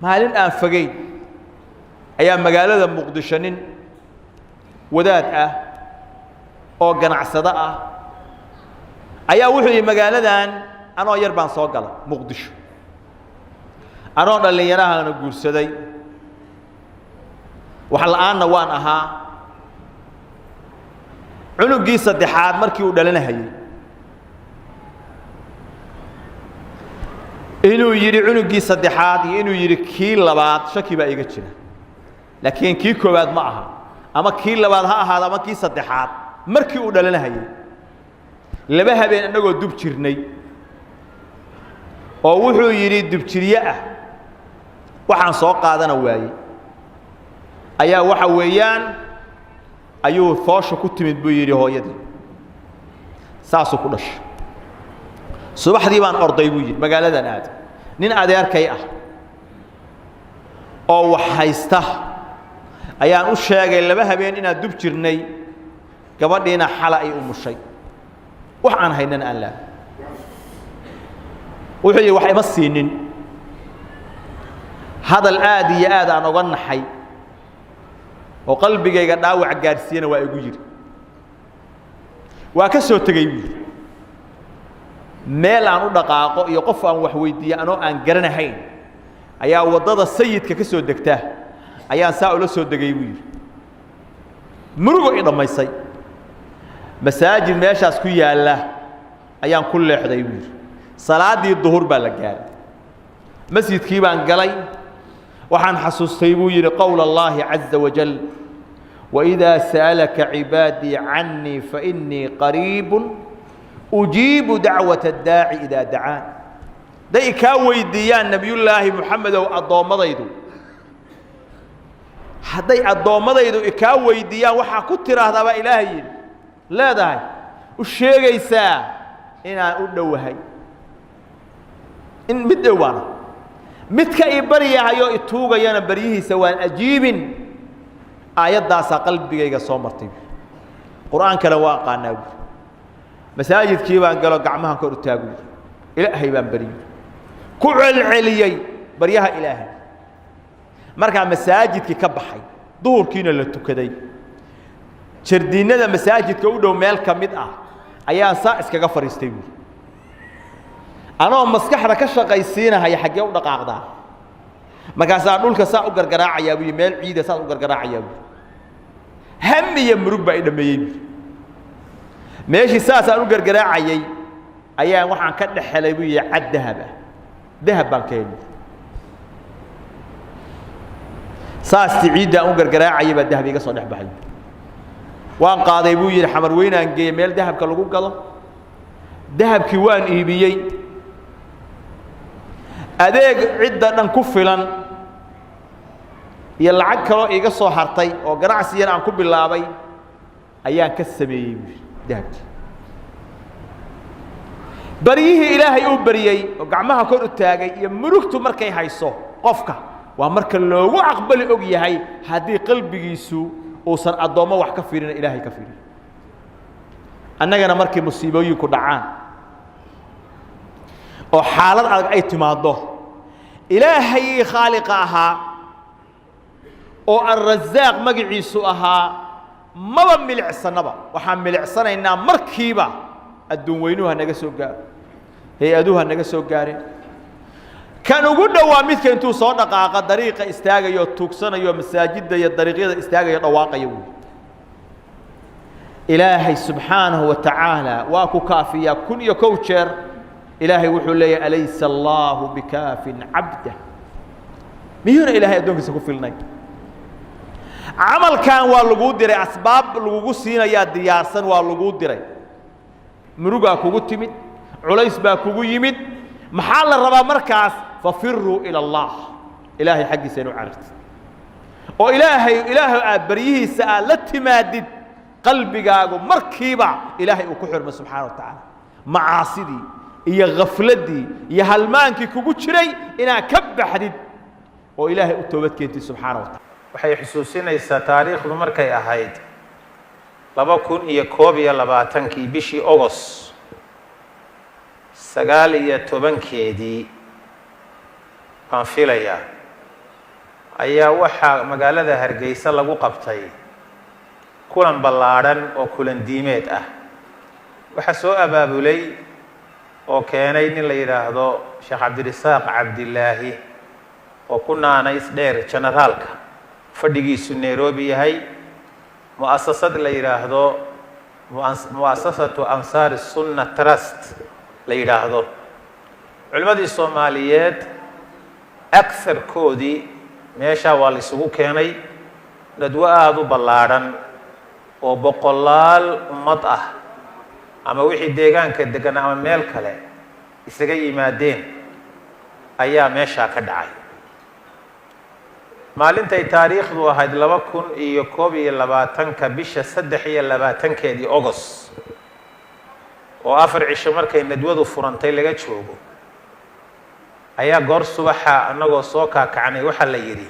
maalin aan fogeyn ayaa magaalada Muqdisho nin wadaad ah oo ganacsada ah ayaa wuxuu yiri magaaladan anoo yar baan soo galay Muqdisho anoo dhalinyarahana guursaday wax la'aana waan ahaa cunugii saddexaad markii uu dhalanayay inuu yiri cunugii saddexaad iyo inuu yiri kii labaad shaki baa iga jira laakiin kii koowaad ma aha ama kii labaad ha ahaado ama kii saddexaad markii uu dhalanayay laba habeen anagoo dub jirnay oo wuxuu yiri dub jiriye ah waxaan soo qaadana waayay ayaa waxa weeyaan ayuu foosho ku timid buu yiri hooyadii saasoo ku dhashay subaxdii baan orday buu yiri magaaladan aad nin adeerkay ah oo wax haysta ayaan u sheegay laba habeen inaad dub jirnay gabadhiina xala ay umushay wax aan haynan aan la wuxuu yiri wax ima siinin hadal aad iyo aad aan uga naxay oo qalbigayga dhaawac gaarsiina waa igu yiri waa ka soo tagay meel aan u dhaqaaqo iyo qof aan wax weydiiyo anoo aan garanahayn ayaa wadada sayidka ka soo degtaa ayaan saa ula soo degay buu yiri murugo idhamaysay masaajid meeshaas ku yaala ayaan ku leexday buu yiri salaadii duhur baa la gaaray masjidkii baan galay waxaan xasuustay buu yiri qowl Allah azza wa jalla وإذا سألك عبادي عني فإني قريب أجيب دعوة الداعي إذا دعان ده كاويديان نبي الله محمد وأضامضيدو حدي أضامضيدو كاويديان وحا كتر هذا إلهي لا ده الشيء يسا إن أدوهي إن مدوانا متك إبريا هيو إتوغا يانا بريه سواء أجيب آيات داسا قلبي صومرتي قرآن كلا واقعنا مساجد كيبان قالوا قعمها كورو تاغوي إلهي بان بري كعل عليي بريها إلهي مركا مساجد كي كبحي دور كينا لتوكدي شردينا مساجد كودو ميل كميد أيان سائس كغفر يستوي أنا مسكحنا كشقيسينا هي حاجة ودقاقدا markaas dhulka saa u gargaraacayaa buu meel ciida saa u gargaraacayaa هم يمرق بعيد مين ماشي ساسا نقدر قراعي أيام وحنا كده حلبية عد ذهب بانكين ساس تعيد نقدر قراعي بالذهب يقصد حبحي وان قاضي بوي الحمر وين انجي ميل ذهب كلو قضى ذهب كيوان ايبيي adeeg ciidan ku filan iyo lacag kale iga soo hartay oo ganacsiyan aan ku bilaabay ayaan ka sameeyay dahabki barihi ilaahay uu bariyay oo gacmaha kor u taagay iyo murugtu markay hayso qofka waa marka loogu aqbali og yahay hadii qalbigiisu uusan adoomo wax ka fiirin ilaahay ka fiirin annagana markii musiibooyin ku dhacaan oo xaalad adag ay timaado ilaahay khaliqa aha oo ar-razzaq magaciisu aha maba milicsanaba waxaan milicsanaynaa markiiba adduun weynuha naga soo gaar hay-aduha naga soo gaareen kan ugu dhawaa midka intuu soo dhaqaaqa dariiqa istaagayo tuugsanayo masaajidda iyo dariiqyada istaagayo dhawaaqayo ilaahay subhanahu wa ta'ala waa ku kaafiya kun iyo kow jeer إلهي وحول لي أليس الله بكاف عبده ميون إلهي أدونك سكوف لنا عمل كان والوجود دري أسباب الوجود سينا يا ديارسن والوجود دري مروجا كوجود تمد عليس با كوجود يمد محل الربا مركز ففروا إلى الله إلهي حق سينو عرفت وإلهي بريه سألت مادد قلبي جاكو مركبة إلهي وكحر سبحانه وتعالى معاصدي iyo غفلدي iyo halmaankii kugu jiray ina ka baxdid oo ilaahay u toobad keentay subhanahu wa ta'ala waxay xusuusinaysaa taariikhdu markay ahayd 2021 bishii August 19 baan filayaa ayaa waxaa magaalada Hargeysa lagu qabtay kulan ballaaran oo kulan diimeed ah. waxaa soo abaabulay oo keenay nin la yiraahdo Sheekh Cabdirasaaq Cabdillaahi oo ku naanays dheer generaalka fadhigiisu Nairobi yahay mu'assasad la yiraahdo mu'assasatu Ansar Sunnah Trust la yiraahdo. culimadii Soomaaliyeed aktharkoodii meesha waa la isugu keenay dadwa aad u ballaaran oo boqolaal ummad ah ama wixii deegaanka degan ama meel kale isaga yimaadeen ayaa meesha ka dhacay. maalintay taariikhdu ahayd 2021 bisha 23 August oo 4 cisho markay nadwadu furantay laga joogo ayaa goor subaxa anagoo soo kaakacnay waxa la yiri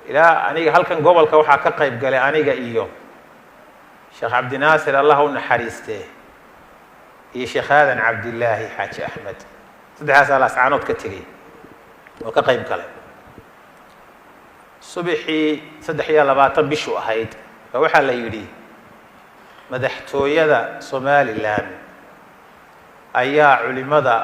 ilaa aniga halkan gobolka waxa ka qayb galay aniga iyo Sheekh Abdi Naasir Allah u naxariiste iyo Sheekh Aadan Cabdillaahi Xaaji Axmed sadexaas alascaanood ka tagay oo ka qayb galay. subaxii 23 bishu ahayd waxa la yiri madaxtooyada Somaliland ayaa culimada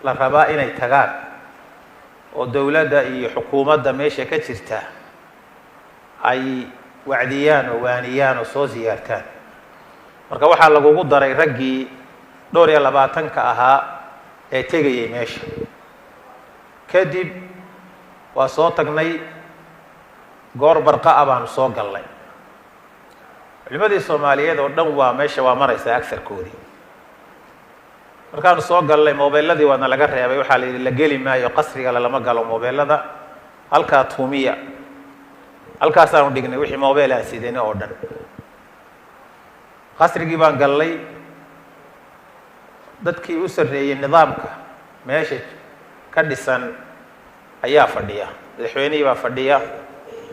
la rabaa inay tagaan oo dawladda iyo xukuumadda meesha ka jirta ay wacdiyaan oo waaniyaan oo soo ziyaartaan. marka waxaa lagu daray raggii 22 ka ahaa ee tegayay meesha. kadib waa soo tagnay goor barqa ah baan soo galnay. culimadii Soomaaliyeed oo dhan waa meesha waa maraysa aktharkoodii. markaan soo galnay moobiladii waana laga reebay waxa la yiri la geli maayo qasriga lama galo moobilada halka tuumiya halkaas aan dhignay wixii moobil aan sideen oo dhan. qasrigii baan galnay dadkii u sareeyay nidaamka meesha ka dhisan ayaa fadhiya. madaxweynihii baa fadhiya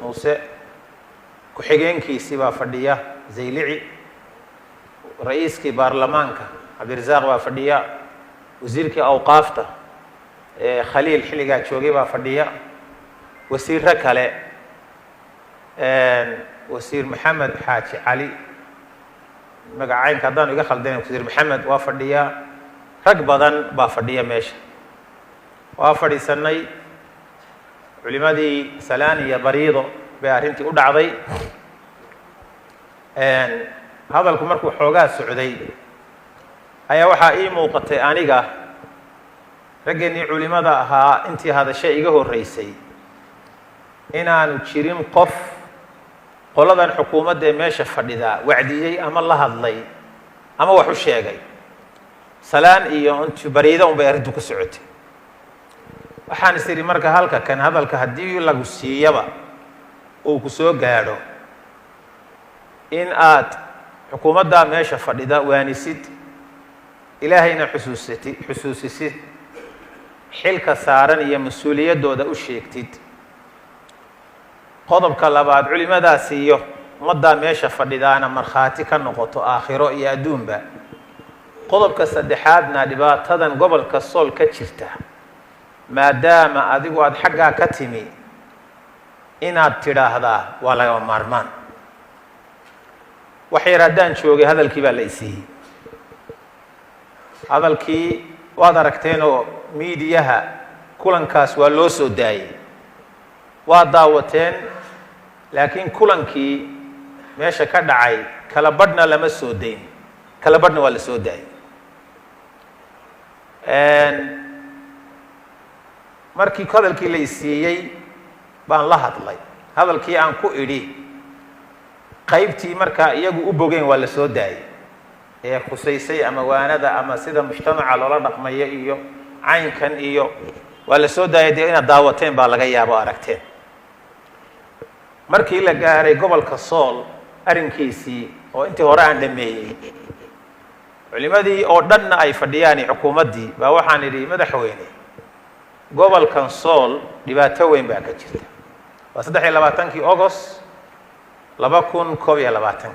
Muuse ku xigeenkiisii baa fadhiya Zaylici ra'iiskii baarlamaanka Cabdirasaaq baa fadhiya wasiirkii awqaafta Khaliil xiliga joogay baa fadhiya wasiirra kale wasiir Maxamed Xaaji Cali magacaynka hadaan iga khaldanay wasiir Maxamed waa fadhiya rag badan baa fadhiya meesha. waa fadhiisanay culimadii Salaan iyo Bariido bay arrintii u dhacday. hadalku markuu xoogaa socday ayaa waxaa ii muuqatay aniga raggeenii culimada ahaa intii hadashay iga horeysay inaanu jirin qof qoladan xukuumadda ee meesha fadhida wacdiyay ama la hadlay ama wax u sheegay. Salaan iyo intii Bariido un bay arrintu ku socotay. waxaan isiri marka halka kan hadalka haddii lagu siiyaba oo ku soo gaadho in aad xukuumadda meesha fadhida waanisid ilaahayna xusuusisid xilka saaran iyo mas'uuliyadooda u sheegtid. qodobka labaad culimadaas iyo ummadda meesha fadhidaana markhaati ka noqoto aakhiro iyo adduunba. qodobka saddexaadna dhibaatadan gobolka Sool ka jirta maadaama adigu aad xagga ka timi inaad tiraahdaa waa laga maarmaan. waxay raadaan joogay hadalkii baa la isiiyay. hadalkii waad aragteen oo miidiyaha kulankaas waa loo soo daayay waa daawateen laakiin kulankii meesha ka dhacay kala badhna lama soo dayn kala badhna waa la soo daayay. markii hadalkii la isiiyay baan la hadlay. hadalkii aan ku idhi qaybtii marka iyagu u bogeen waa la soo daayay ee khusaysay ama waanada ama sida mujtamaca loola dhaqmayo iyo caynkan iyo waa la soo daayay dee inaad daawateen baa laga yaabo aragteen. markii la gaaray gobolka Sool arrinkiisii oo intii hore aan dhameeyay culimadii oo dhanna ay fadhiyaan xukuumaddii baa waxaan idhi madaxweyne gobolkan Sool dhibaato weyn baa ka jirta. waa 23 August 2021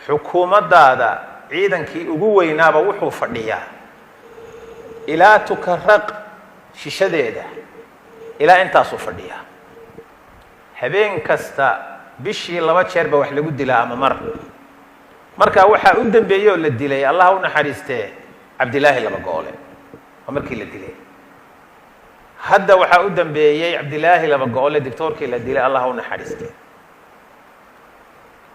xukuumaddaada ciidankii ugu weynaaba wuxuu fadhiyaa ilaa tukaraq shishadeeda ilaa intaasuu fadhiyaa habeen kasta bishii 2 jeer ba wax lagu dilaa ama mar marka waxaa u dambeeyay oo la dilay allah u naxariistee cabdilaahi laba goole oo markii la dilay hadda waxaa u dambeeyay cabdilaahi laba goole doctorkii la dilay allah u naxariistee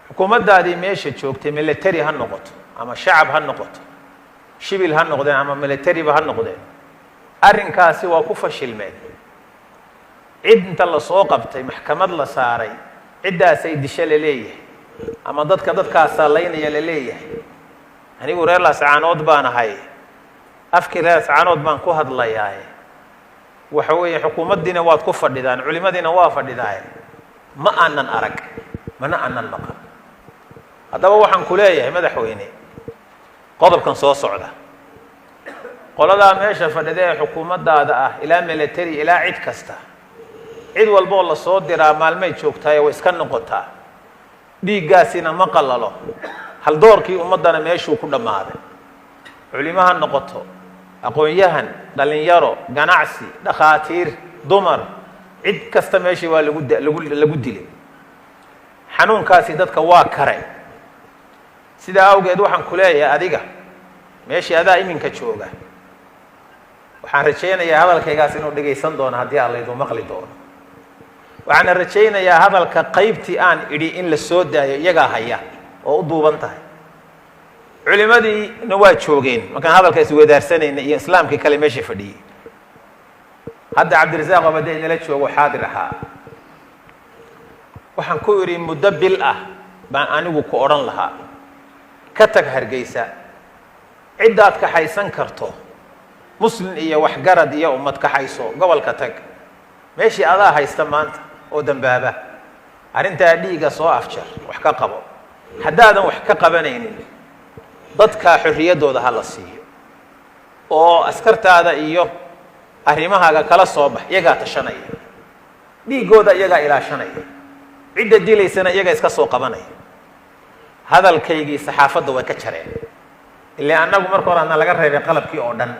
xukuumaddaadii meesha joogtay military ha noqoto ama shacab ha noqoto shibil ha noqdeen ama military ba ha noqdeen arrinkaasi waa ku fashilmeen cid inta la soo qabtay maxkamad la saaray ciddaasay disho la leeyahay ama dadkaas laynaya la leeyahay anigu reer Laascaanood baan ahay afkii reer Laascaanood baan ku hadlayaa waxa weeye xukuumaddiina waad ku fadhidaan culimadiina waa fadhidaan ma aanan arag mana aanan maqal haddaba waxaan ku leeyahay madaxweyne qodobkan soo socda qoladaa meesha fadhida ee xukuumaddaada ah ilaa military ilaa cid kasta cid walba oo la soo diraa maalmay joogtaay way iska noqotaa dhiiggaasina ma qalalo hal doorkii ummadana meeshuu ku dhammaaday culimaha noqoto aqoon-yahan dhalinyaro ganacsi dhakhaatiir dumar cid kasta meeshii waa lagu dilay xanuunkaasi dadka waa karay sidaa awgeed waxaan ku leeyahay adiga meeshii adaa iminka jooga waxaan rajaynayaa hadalkaygaas inuu dhagaysan doono haddii alla iduu maqli doono waxaan rajaynayaa hadalka qaybtii aan idhi in la soo daayo iyagaa haya oo u duuban tahay culimadiina waa joogeen markaan hadalka iswadaarsanayna iyo islaamkii kale meesha fadhiyey hadda cabdirasaaq abade inala joogo xaadir ahaa waxaan ku idhi muddo bil ah baan anigu ku odhan lahaa ka tag Hargeysa ciddaad ka haysan karto muslim iyo waxgarad iyo ummad ka hayso gobolka tag meeshii adaa haysta maanta oo dambaaba arrintaa dhiiga soo afjar wax ka qabo haddaadan wax ka qabanaynin dadka xorriyadooda ha la siiyo oo askartaada iyo arrimahaaga kala soo bax iyagaa tashanaya dhiigooda iyagaa ilaashanaya cidda dilaysana iyagaa iska soo qabanaya hadalkaygii saxaafadda way ka jareen ilaa annagu marka hore aan laga reebay qalabkii oo dhan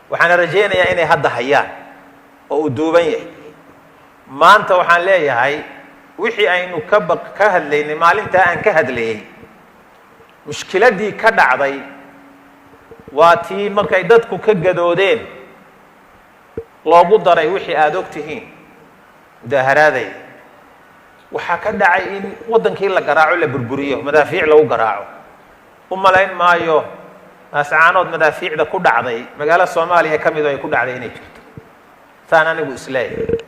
waxaan rajaynayaa inay hadda hayaan oo uu duuban yahay maanta waxaan leeyahay wixii aynu ka hadlaynay maalintaa aan ka hadlayay mushkiladii ka dhacday waa tii markay dadku ka gadoodeen loogu daray wixii aad og tihiin mudaharaaday waxaa ka dhacay in waddankii la garaaco la burburiyo madaafiic lagu garaaco u malayn maayo Laascaanood madaafiicda ku dhacday magaalo Soomaaliya ka mid ah ay ku dhacday inay jirto saan anigu isleeyahay